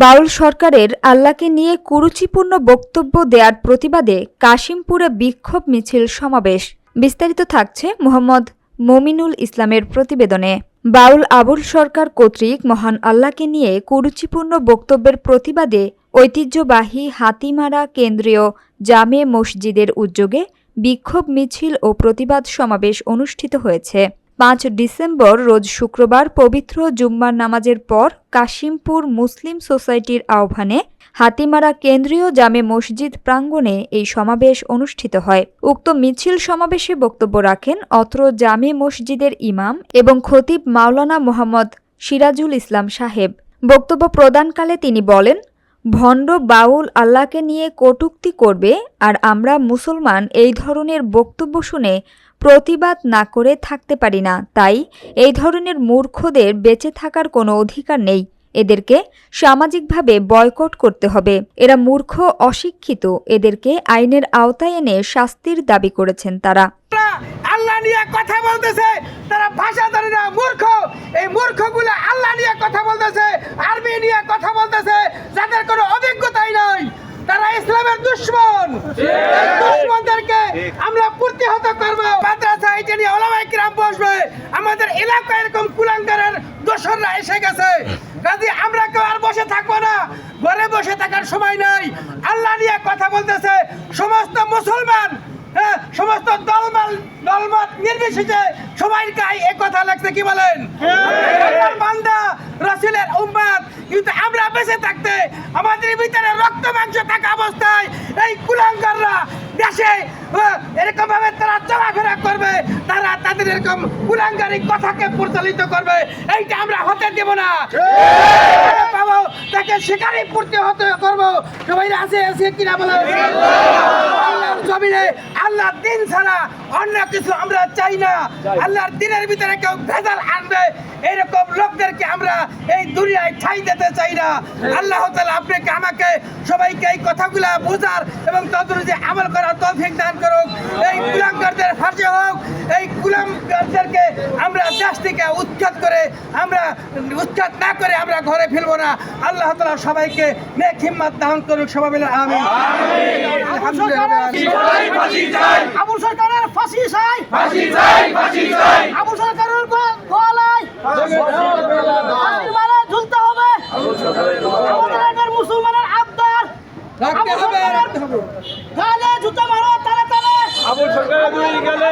বাউল সরকারের আল্লাহকে নিয়ে কুরুচিপূর্ণ বক্তব্য দেওয়ার প্রতিবাদে কাশিমপুরে বিক্ষোভ মিছিল সমাবেশ। বিস্তারিত থাকছে মোহাম্মদ মমিনুল ইসলামের প্রতিবেদনে। বাউল আবুল সরকার কর্তৃক মহান আল্লাহকে নিয়ে কুরুচিপূর্ণ বক্তব্যের প্রতিবাদে ঐতিহ্যবাহী হাতিমারা কেন্দ্রীয় জামে মসজিদের উদ্যোগে বিক্ষোভ মিছিল ও প্রতিবাদ সমাবেশ অনুষ্ঠিত হয়েছে। 5 ডিসেম্বর রোজ শুক্রবার পবিত্র জুম্মার নামাজের পর কাশিমপুর মুসলিম সোসাইটির আহ্বানে হাতিমারা কেন্দ্রীয় জামে মসজিদ প্রাঙ্গণে এই সমাবেশ অনুষ্ঠিত হয়। উক্ত মিছিল সমাবেশে বক্তব্য রাখেন অত্র জামে মসজিদের ইমাম এবং খতিব মাওলানা মোহাম্মদ সিরাজুল ইসলাম সাহেব। বক্তব্য প্রদানকালে তিনি বলেন, ভণ্ড বাউল আল্লাহকে নিয়ে কটূক্তি করবে আর আমরা মুসলমান এই ধরনের বক্তব্য শুনে প্রতিবাদ না করে থাকতে পারি না। তাই এই ধরনের মূর্খদের বেঁচে থাকার কোনো অধিকার নেই। এদেরকে সামাজিকভাবে বয়কট করতে হবে। এরা মূর্খ, অশিক্ষিত। এদেরকে আইনের আওতায় এনে শাস্তির দাবি করেছেন তারা। আল্লাহ নিয়ে কথা বলতেছে, তারা ভাষা জানে না, মূর্খ। এই মূর্খগুলো আল্লাহ নিয়ে কথা বলতেছে, আরবি নিয়ে কথা বলতেছে, যাদের কোনো অভিজ্ঞতাই নাই। তারা ইসলামের দুশমন। এই দুশমনদেরকে আমরা প্রতিহত করব। মাদ্রাসা এটা নিয়ে ওলামায়ে কিরাম বসবে। আমাদের এলাকায় এরকম কুলাঙ্গারের দোসররা এসে গেছে। কাজে আমরা কেউ আর বসে থাকবো না। ঘরে বসে থাকার সময় নাই। আল্লাহ নিয়ে কথা বলতেছে সমস্ত মুসলমান, সমস্ত দলমত নির্বিশেষে সবাই গায়ে এ কথা লাগছে। কি বলেন? বান্দা রাসূলের উম্মত, কিন্তু আমরা বেঁচে থাকতে আমাদের ভিতরে রক্ত মাংস থাকা অবস্থায় এই কুলাঙ্গাররা দেশে এরকম ভাবে তারা চলাফেরা করবে, তারা তাদের এরকম কুলাঙ্গারি কথাকে পরিচালিত করবে। এইটা আমরা হতে দেব না। পাবো তাকে শিকারি প্রতিহত করবো। সবাই আছে কিনা বলে? আল্লাহর জমিনে আল্লাহর দিন ছাড়া অন্য কিছু আমরা চাই না। আল্লাহর দিনের ভিতরে কেউ ভেজাল আনবে, এরকম লোকদেরকে আমরা এই দুনিয়ায় ঠাঁই দিতে চাই না। আল্লাহ তাআলা আপনাকে আমাকে সবাইকে এই কথাগুলা বোঝার এবং তদনুযায়ী আমল করার তৌফিক দান করুক। এই কুলাঙ্গারদের ফাঁসি হোক। এই কুলাঙ্গারদেরকে আমরা দেশ থেকে উৎখাত না করে আমরা ঘরে ফেলবো না। আল্লাহ তাআলা সবাইকে নেক হিম্মত দান করুক। সবাই বলে আমিন। আবুল সরকারের ফাঁসি চাই, ফাঁসি চাই, ফাঁসি চাই। আবুল সরকারের গলায় ফাঁসির মালা ঝুলতে হবে। আমাদের মুসলমানের আবদার গালে জুতা মারো, তালে তালে। আবুল সরকারের দুই গালে